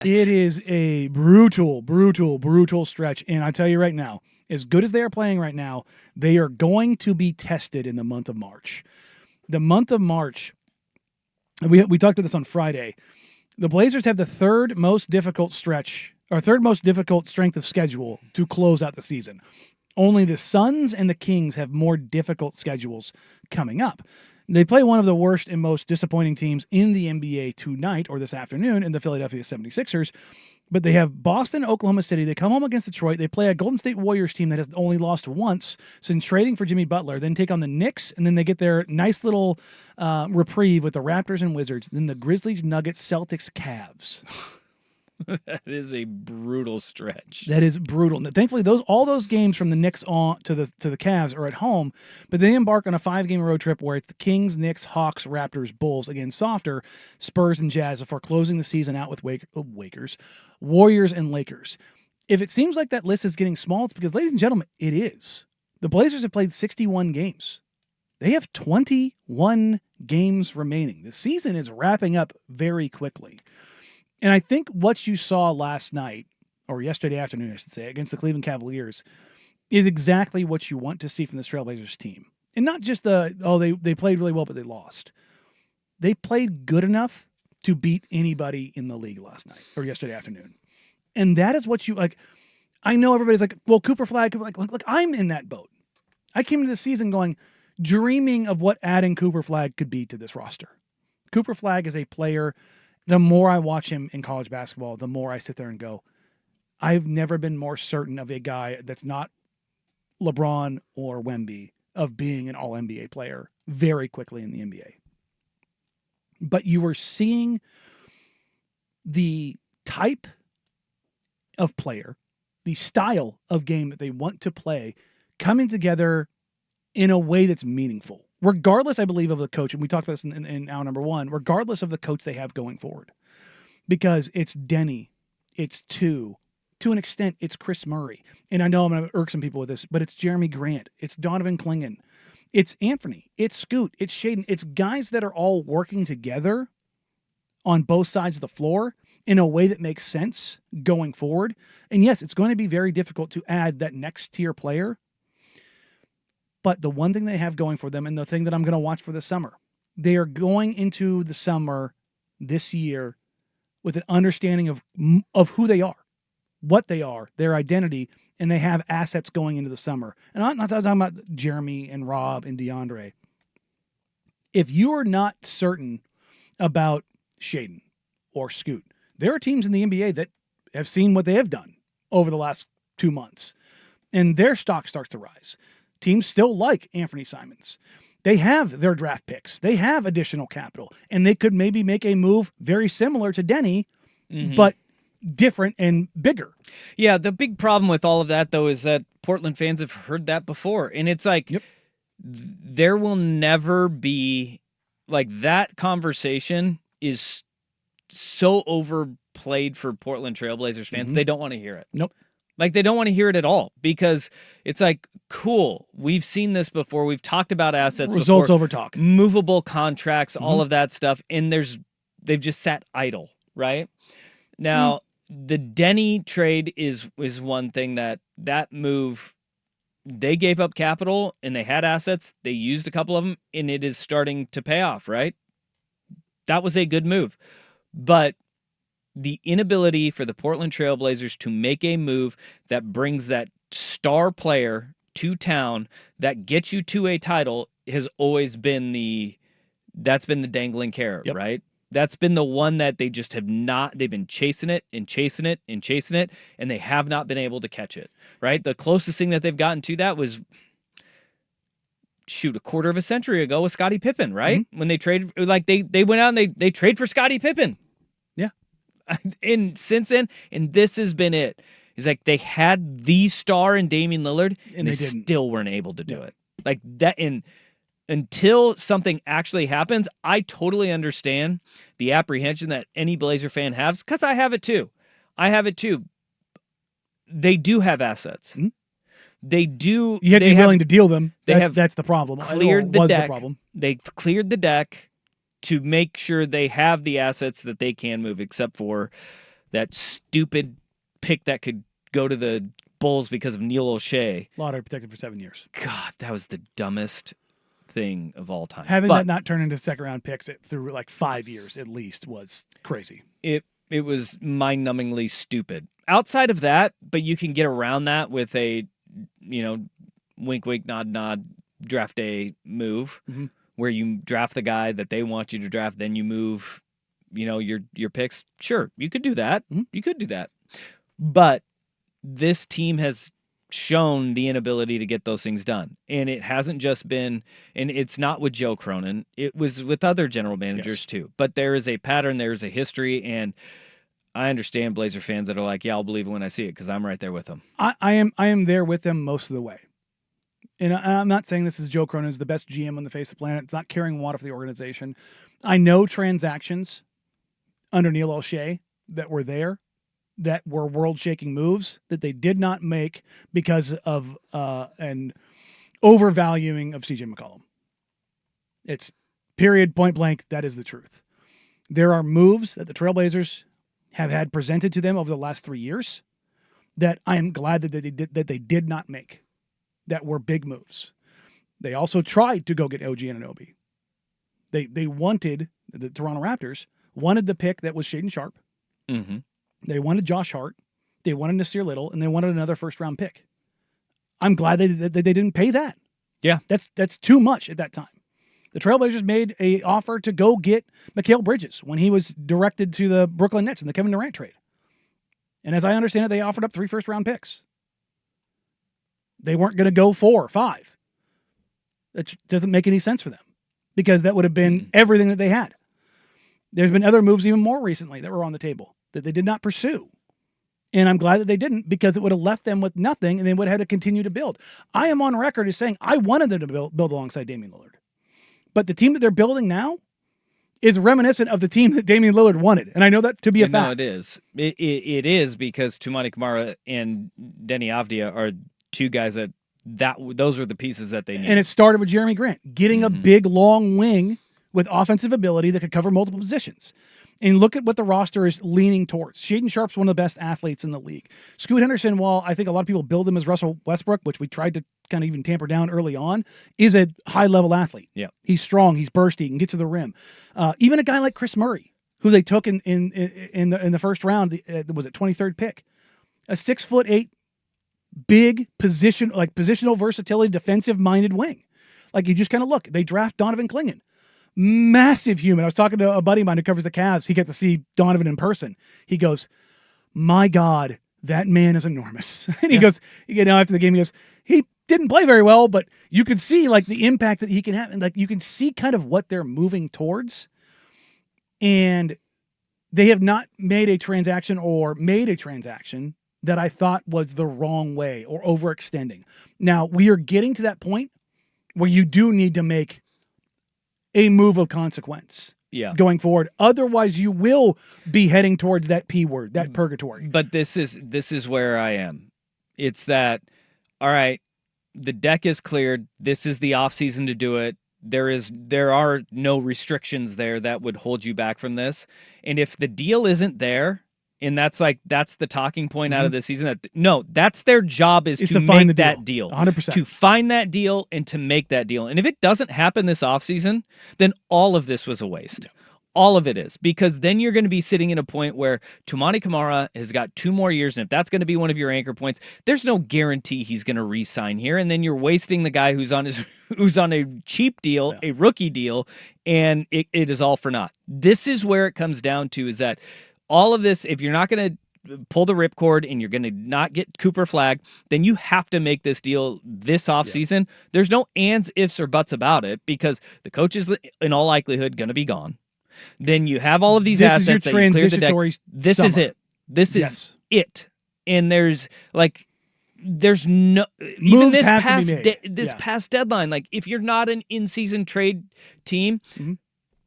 It is a brutal, brutal, brutal stretch. And I tell you right now, as good as they are playing right now, they are going to be tested in the month of March. The month of March, we talked about this on Friday. The Blazers have the third most difficult strength of schedule to close out the season. Only the Suns and the Kings have more difficult schedules coming up. They play one of the worst and most disappointing teams in the NBA tonight or this afternoon in the Philadelphia 76ers. But they have Boston, Oklahoma City. They come home against Detroit. They play a Golden State Warriors team that has only lost once since trading for Jimmy Butler. Then take on the Knicks, and then they get their nice little reprieve with the Raptors and Wizards. Then the Grizzlies, Nuggets, Celtics, Cavs. That is a brutal stretch. That is brutal. Thankfully, all those games from the Knicks on to the Cavs are at home, but they embark on a 5-game road trip where it's the Kings, Knicks, Hawks, Raptors, Bulls, again softer, Spurs and Jazz before closing the season out with Warriors and Lakers. If it seems like that list is getting small, it's because, ladies and gentlemen, it is. The Blazers have played 61 games. They have 21 games remaining. The season is wrapping up very quickly. And I think what you saw last night, or yesterday afternoon, I should say, against the Cleveland Cavaliers, is exactly what you want to see from this Trailblazers team. And not just they played really well, but they lost. They played good enough to beat anybody in the league last night or yesterday afternoon. And that is what you like. I know everybody's like, well, Cooper Flag, look, I'm in that boat. I came into the season dreaming of what adding Cooper Flag could be to this roster. Cooper Flag is a player. The more I watch him in college basketball, the more I sit there and go, I've never been more certain of a guy that's not LeBron or Wemby of being an all-NBA player very quickly in the NBA. But you were seeing the type of player, the style of game that they want to play coming together in a way that's meaningful. Regardless, I believe, of the coach, and we talked about this in hour number one, regardless of the coach they have going forward. Because it's Denny, it's to an extent, it's Chris Murray. And I know I'm going to irk some people with this, but it's Jeremy Grant, it's Donovan Clingan, it's Anthony, it's Scoot, it's Shaden. It's guys that are all working together on both sides of the floor in a way that makes sense going forward. And yes, it's going to be very difficult to add that next tier player. But the one thing they have going for them, and the thing that I'm going to watch for the summer, they are going into the summer this year with an understanding of who they are, what they are, their identity, and they have assets going into the summer. And I'm not talking about Jeremy and Rob and DeAndre. If you are not certain about Shaden or Scoot, there are teams in the NBA that have seen what they have done over the last 2 months, and their stock starts to rise. Teams still like Anthony Simons. They have their draft picks. They have additional capital. And they could maybe make a move very similar to Denny, but different and bigger. Yeah, the big problem with all of that, though, is that Portland fans have heard that before. And it's like, there will never be, like, that conversation is so overplayed for Portland Trailblazers fans, they don't want to hear it. Nope. Like, they don't want to hear it at all because it's like, cool, we've seen this before. We've talked about assets Results before. over talk. Movable contracts, all of that stuff. And they've just sat idle, right? Now, the Denny trade is one thing that move, they gave up capital and they had assets. They used a couple of them and it is starting to pay off, right? That was a good move. But the inability for the Portland Trailblazers to make a move that brings that star player to town that gets you to a title has always been that's been the dangling carrot, right? That's been the one that they just have not, they've been chasing it and chasing it and chasing it, and they have not been able to catch it, right? The closest thing that they've gotten to that was, a quarter of a century ago with Scottie Pippen, right? When they traded, like they went out and they trade for Scottie Pippen. And since then, and this has been it. It's like they had the star in Damian Lillard, and they still weren't able to do it. Like that, and until something actually happens, I totally understand the apprehension that any Blazer fan has, because I have it too. They do have assets. They do. You have to be willing to deal them. That's the problem. Cleared the deck. They cleared the deck to make sure they have the assets that they can move, except for that stupid pick that could go to the Bulls because of Neil O'Shea. Lottery protected for 7 years. God, that was the dumbest thing of all time. Having that not turn into second round picks through like 5 years at least was crazy. It was mind-numbingly stupid. Outside of that, but you can get around that with a, wink, wink, nod, nod draft day move where you draft the guy that they want you to draft, then you move, your picks. Sure, you could do that. You could do that. But this team has shown the inability to get those things done. And it hasn't just been, and it's not with Joe Cronin. It was with other general managers too. But there is a pattern, there's a history, and I understand Blazer fans that are like, yeah, I'll believe it when I see it because I'm right there with them. I am there with them most of the way. And I'm not saying this is Joe Cronin is the best GM on the face of the planet. It's not carrying water for the organization. I know transactions under Neil O'Shea that were there that were world-shaking moves that they did not make because of an overvaluing of CJ McCollum. It's period, point blank. That is the truth. There are moves that the Trailblazers have had presented to them over the last 3 years that I am glad that they did not make, that were big moves. They also tried to go get OG Anunoby. They wanted, the Toronto Raptors wanted the pick that was Shaedon Sharpe. Mm-hmm. They wanted Josh Hart. They wanted Nasir Little, and they wanted another first-round pick. I'm glad that they didn't pay that. Yeah. That's too much at that time. The Trailblazers made an offer to go get Mikal Bridges when he was directed to the Brooklyn Nets in the Kevin Durant trade. And as I understand it, they offered up 3 first-round picks. They weren't going to go 4 or 5. That doesn't make any sense for them because that would have been everything that they had. There's been other moves even more recently that were on the table that they did not pursue. And I'm glad that they didn't because it would have left them with nothing and they would have had to continue to build. I am on record as saying I wanted them to build alongside Damian Lillard. But the team that they're building now is reminiscent of the team that Damian Lillard wanted. And I know that to be a fact. No, it is. It is because Toumani Camara and Denny Avdia are 2 guys that those were the pieces that they needed. And it started with Jeremy Grant, getting a big, long wing with offensive ability that could cover multiple positions. And look at what the roster is leaning towards. Shaedon Sharpe's one of the best athletes in the league. Scoot Henderson, while I think a lot of people build him as Russell Westbrook, which we tried to kind of even tamper down early on, is a high-level athlete. Yeah, he's strong, he's bursty, he can get to the rim. Even a guy like Chris Murray, who they took in the first round, was it 23rd pick, a 6'8", big positional versatility, defensive-minded wing. Like you just kind of look. They draft Donovan Clingan. Massive human. I was talking to a buddy of mine who covers the Cavs. He gets to see Donovan in person. He goes, my God, that man is enormous. And he goes, after the game, he goes, he didn't play very well, but you could see like the impact that he can have. And like you can see kind of what they're moving towards. And they have not made a transaction that I thought was the wrong way or overextending. Now, we are getting to that point where you do need to make a move of consequence going forward. Otherwise, you will be heading towards that P word, that purgatory. But this is where I am. It's that, all right, the deck is cleared. This is the offseason to do it. There are no restrictions there that would hold you back from this. And if the deal isn't there, and that's the talking point out of this season. That's their job is to make that deal. 100%. To find that deal and to make that deal. And if it doesn't happen this offseason, then all of this was a waste. Yeah. All of it is. Because then you're going to be sitting in a point where Toumani Camara has got 2 more years, and if that's going to be one of your anchor points, there's no guarantee he's going to re-sign here. And then you're wasting the guy who's on a cheap deal, a rookie deal, and it is all for naught. This is where it comes down to is that all of this, if you're not going to pull the ripcord and you're going to not get Cooper Flagg, then you have to make this deal this offseason. Yeah. There's no ands, ifs, or buts about it because the coach is, in all likelihood, going to be gone. Then you have all of these assets that you cleared the deck. This is it. This is it. And there's no even this past deadline. Like if you're not an in-season trade team,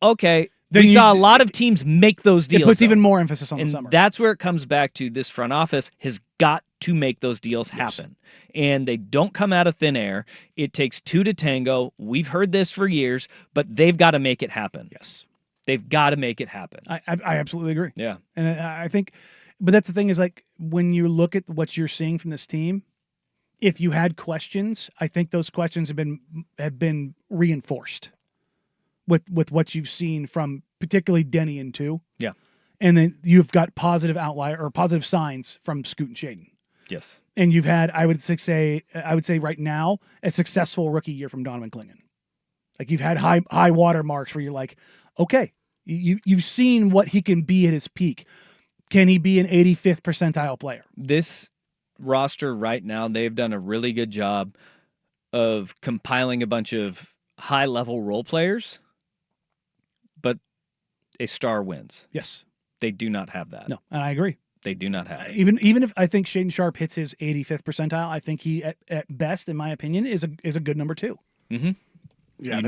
okay. We saw a lot of teams make those deals. It puts even more emphasis on the summer. And that's where it comes back to this front office has got to make those deals happen. And they don't come out of thin air. It takes 2 to tango. We've heard this for years, but they've got to make it happen. Yes. They've got to make it happen. I absolutely agree. Yeah. And I think But that's the thing is like when you look at what you're seeing from this team, if you had questions, I think those questions have been reinforced with what you've seen from particularly Denny and two. Yeah. And then you've got positive outlier or positive signs from Scoot and Shaden. Yes. And you've had, I would say right now, a successful rookie year from Donovan Clingan. Like you've had high water marks where you're like, okay, you've seen what he can be at his peak. Can he be an 85th percentile player? This roster right now, they've done a really good job of compiling a bunch of high-level role players, but a star wins. Yes. They do not have that. No, and I agree. They do not have it. Even if I think Shaden Sharp hits his 85th percentile, I think he at best, in my opinion, is a good number 2. Mm-hmm. Yeah,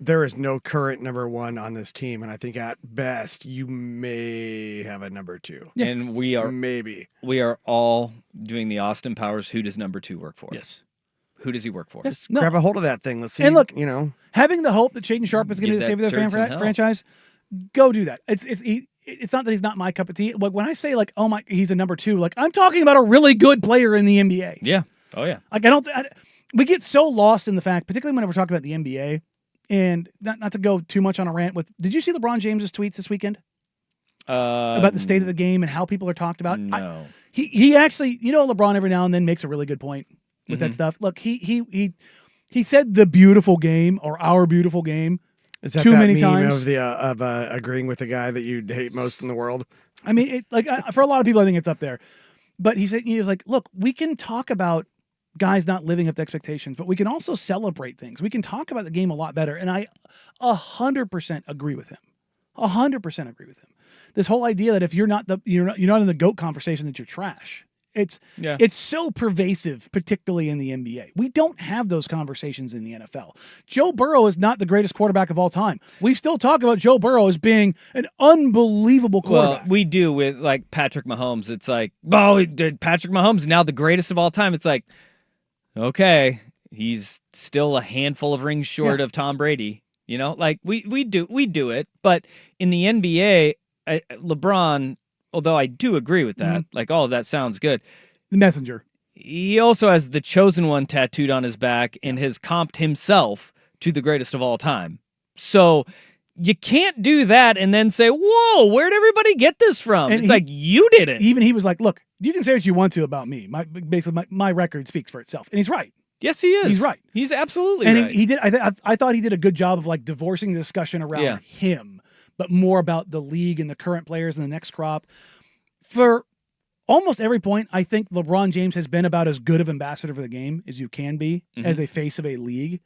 there is no current number 1 on this team, and I think at best you may have a number 2. Yeah. And we are all doing the Austin Powers. Who does number 2 work for? Yes. Who does he work for? Yes. Grab a hold of that thing. Let's see. And look, having the hope that Shaden Sharp is going to save their franchise, go do that. It's not that he's not my cup of tea. Like when I say like, oh my, he's a number 2. Like I'm talking about a really good player in the NBA. Yeah. Oh yeah. Like we get so lost in the fact, particularly when we're talking about the NBA, and not to go too much on a rant with. Did you see LeBron James's tweets this weekend about the state of the game and how people are talked about? No. He actually, LeBron every now and then makes a really good point with that stuff. Look, he said the beautiful game or our beautiful game. Is that too that many meme times of agreeing with the guy that you hate most in the world? I mean, for a lot of people, I think it's up there. But he was like, look, we can talk about guys not living up to expectations, but we can also celebrate things. We can talk about the game a lot better. And I 100% agree with him. 100% agree with him. This whole idea that if you're not in the GOAT conversation, that you're trash. It's so pervasive, particularly in the NBA. We don't have those conversations in the NFL. Joe Burrow is not the greatest quarterback of all time. We still talk about Joe Burrow as being an unbelievable quarterback. Well, we do with like Patrick Mahomes. It's like, Patrick Mahomes is now the greatest of all time. It's like, okay, he's still a handful of rings short of Tom Brady. Like we do it. But in the NBA, LeBron, although I do agree with that, like all of that sounds good. The messenger. He also has the chosen one tattooed on his back and has comped himself to the greatest of all time. So you can't do that and then say, whoa, where'd everybody get this from? And it's like, you did it. Even he was like, look, you can say what you want to about me. My record speaks for itself. And he's right. Yes, he is. He's right. He's absolutely right. And he did. I thought he did a good job of like divorcing the discussion around him, but more about the league and the current players and the next crop. For almost every point, I think LeBron James has been about as good of ambassador for the game as you can be as a face of a league.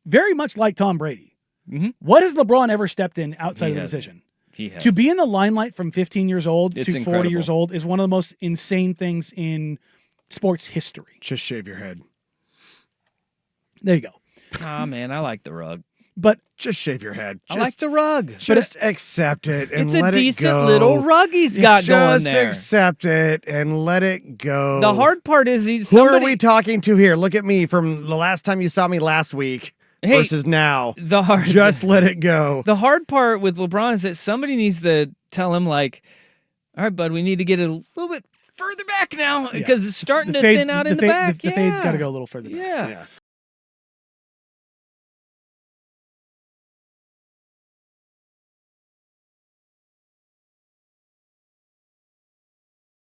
Very much like Tom Brady. What has LeBron ever stepped in outside of the decision? He has. To be in the limelight from 15 years old It's to 40 incredible. years old is one of the most insane things in sports history. Just shave your head. There you go. Ah, man, I like the rug. But just shave your head. I like the rug. Just accept it and let it go. It's a decent little rug he's got going there. Just accept it and let it go. The hard part is Who are we talking to here? Look at me from the last time you saw me last week versus now. Just let it go. The hard part with LeBron is that somebody needs to tell him, like, all right, bud, we need to get it a little bit further back now because it's starting to thin out in the back. The fade's got to go a little further back. Yeah.